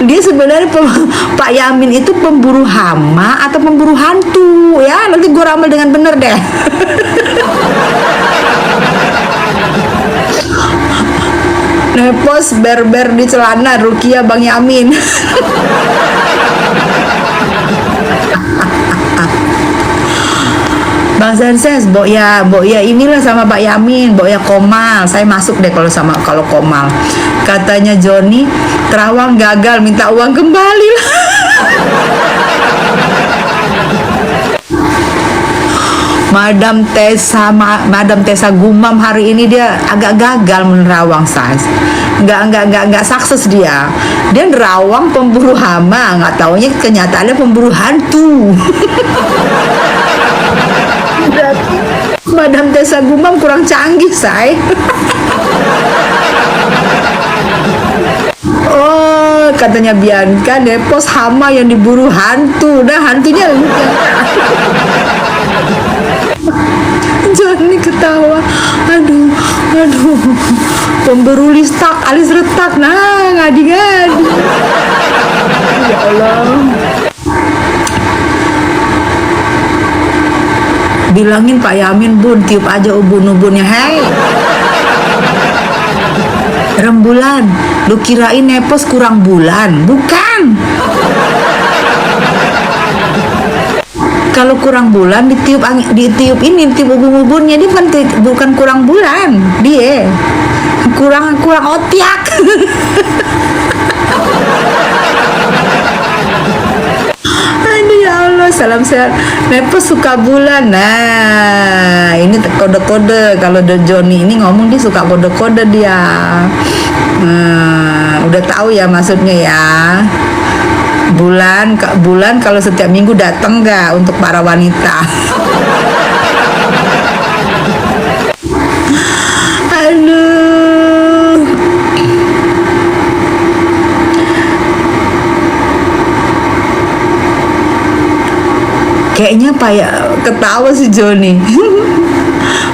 Dia sebenarnya Pak Yamin itu pemburu hama atau pemburu hantu ya, nanti gue ramal dengan bener deh. Nepos berber di celana Rukia Bang Yamin. Bang Senses, Boya inilah sama Pak Yamin, Boya Komal. Saya masuk deh kalau Komal. Katanya Joni, Terawang gagal, minta uang kembali lah. Madam Tessa Gumam hari ini dia agak gagal menerawang Sans. Nggak sukses dia. Dia nerawang pemburu hama, nggak taunya kenyataannya pemburu hantu. Berarti Madam Tessa Gumam kurang canggih, say. Oh, katanya Bianca, Nepos hama yang diburu hantu. Nah, hantunya Johnny ketawa. Aduh. Pemburu listak, alis retak. Nah, ngadi-ngadi. Ya Allah. Bilangin Pak Yamin, Bun, tiup aja ubun-ubunnya. Hei, rembulan, lu kirain Nepos kurang bulan? Bukan. Kalau kurang bulan ditiup ubun-ubunnya, dia bukan kurang bulan, dia kurang otiak. Aduh ya Allah, salam sehat. Nepos suka bulan. Nah, ini kode-kode. Kalau Johnny ini ngomong dia suka kode-kode dia. Udah tahu ya maksudnya ya. Bulan kalau setiap minggu datang nggak untuk para wanita. Aduh. Kayaknya ketawa si Joni.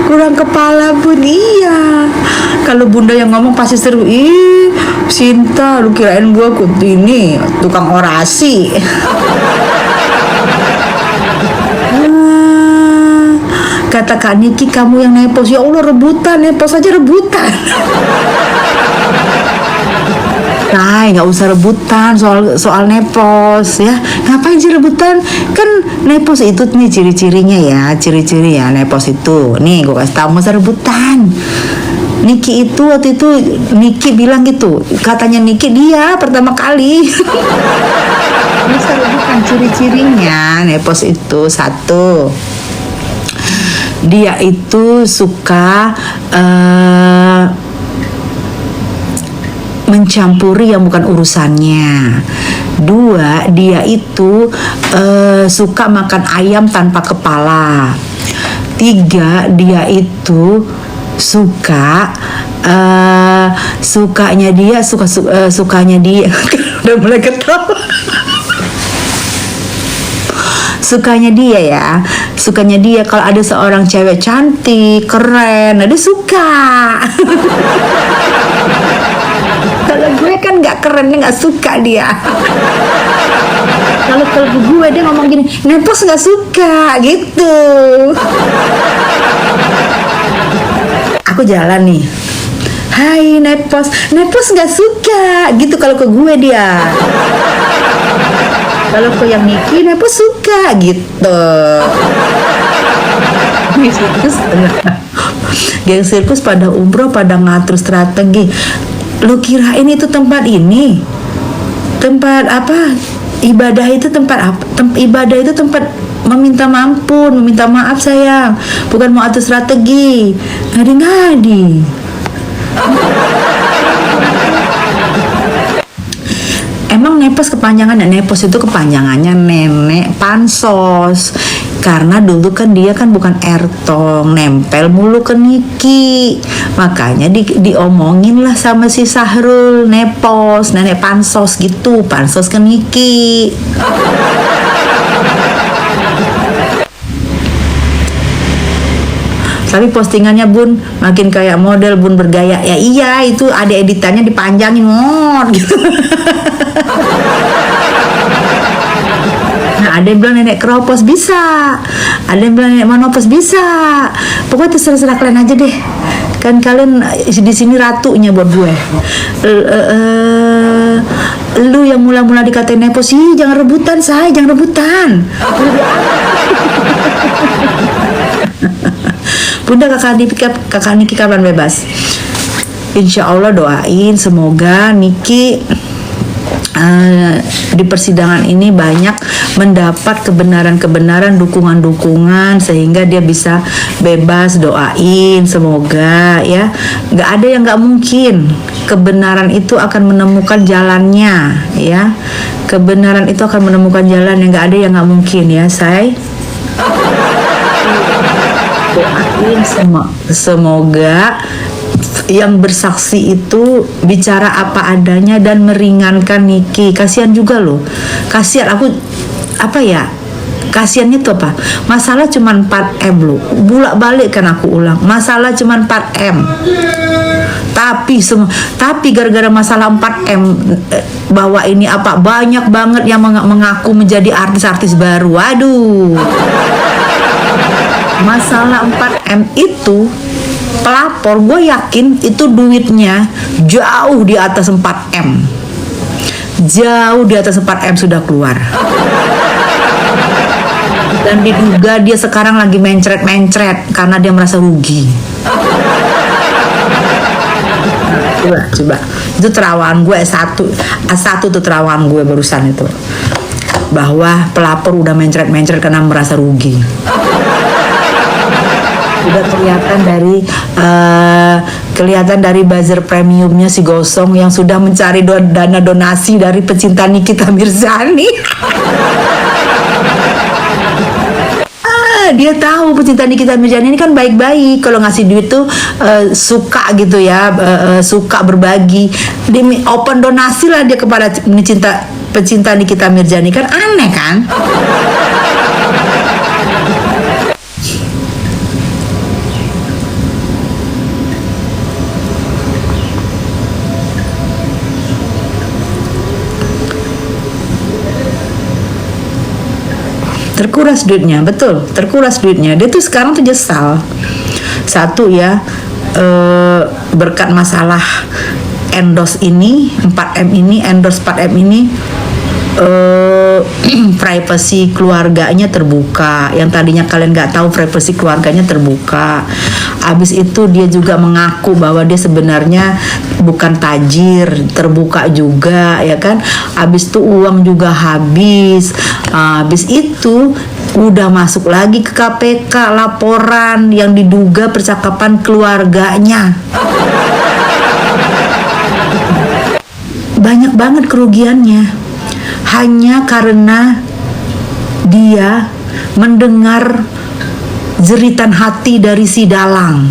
Kurang kepala pun iya. Kalau bunda yang ngomong pasti seru. Ih, Sinta, lu kirain gua ini tukang orasi. Kata Kak Niki, kamu yang nepos. Ya Allah, rebutan, nepos aja rebutan. Nah, nggak usah rebutan soal nepos ya. Ngapain sih rebutan? Kan nepos itu nih ciri-cirinya ya, ciri-ciri ya nepos itu. Nih, gue kasih tahu, nggak usah rebutan. Niki itu waktu itu Niki bilang gitu, katanya Niki dia pertama kali. Bisa rebutan ciri-cirinya nepos itu. Satu, dia itu suka mencampuri yang bukan urusannya. Dua, dia itu suka makan ayam tanpa kepala. Tiga, dia itu sukanya dia udah mulai ketawa. Sukanya dia kalau ada seorang cewek cantik, keren, dia suka. Kalau gue kan nggak keren, nggak suka dia. Kalau gue dia ngomong gini, Nepos nggak suka gitu. Aku jalan nih, hai Nepos nggak suka gitu kalau ke gue dia. Kalau ke yang Niki, Nepos suka gitu. Geng sirkus pada umroh, pada ngatur strategi. Lu kirain itu tempat apa? Ibadah itu tempat apa? Ibadah itu tempat meminta maaf sayang, bukan mau atur strategi. Ngadi-ngadi. Emang Nepos kepanjangannya? Nepos itu kepanjangannya Nenek Pansos. Karena dulu kan dia kan bukan Ertong, nempel mulu ke Niki. Makanya diomongin lah sama si Sahrul, Nepos, Nenek Pansos gitu, Pansos ke Niki. Tapi postingannya Bun makin kayak model Bun bergaya. Ya iya, itu ada editannya dipanjangin gitu. Nah, ada yang bilang nenek keropos bisa, ada yang bilang nenek monopos bisa. Pokoknya terserah kalian aja deh. Kan kalian di sini ratunya buat gue. Lu yang mula-mula dikatain nepos, sih jangan rebutan, jangan rebutan. Bunda kakak Niki kapan bebas? Insya Allah doain semoga Niki di persidangan ini banyak mendapat kebenaran-kebenaran, dukungan-dukungan sehingga dia bisa bebas. Doain semoga ya, nggak ada yang nggak mungkin. Kebenaran itu akan menemukan jalannya ya, kebenaran itu akan menemukan jalan, yang nggak ada yang nggak mungkin ya. Saya doain semoga yang bersaksi itu bicara apa adanya dan meringankan Niki. Kasihan juga loh, kasihan aku, apa ya, kasihannya tuh apa, masalah cuma 4M loh, bulak balik kan aku ulang, masalah cuma 4M, tapi gara-gara masalah 4M bahwa ini apa, banyak banget yang mengaku menjadi artis-artis baru. Waduh, masalah 4M itu pelapor, gue yakin itu duitnya jauh di atas 4M, jauh di atas 4M sudah keluar. Dan diduga dia sekarang lagi mencret-mencret karena dia merasa rugi. Coba itu terawangan gue A1 tuh terawangan gue barusan itu, bahwa pelapor udah mencret-mencret karena merasa rugi. Udah kelihatan dari buzzer premiumnya si Gosong yang sudah mencari dana donasi dari pecinta Nikita Mirzani. Dia tahu pecinta Nikita Mirzani ini kan baik-baik, kalau ngasih duit tuh suka gitu ya, suka berbagi. Dia open donasi lah dia kepada pecinta Nikita Mirzani, kan aneh kan? Terkuras duitnya, betul, terkuras duitnya. Dia tuh sekarang tuh nyesal. Satu ya, berkat masalah endorse ini, 4M ini, endorse 4M ini, privasi keluarganya terbuka. Yang tadinya kalian nggak tahu, privasi keluarganya terbuka. Abis itu dia juga mengaku bahwa dia sebenarnya bukan tajir, terbuka juga ya kan. Abis itu uang juga habis. Abis itu udah masuk lagi ke KPK laporan yang diduga percakapan keluarganya. Banyak banget kerugiannya hanya karena dia mendengar jeritan hati dari si dalang.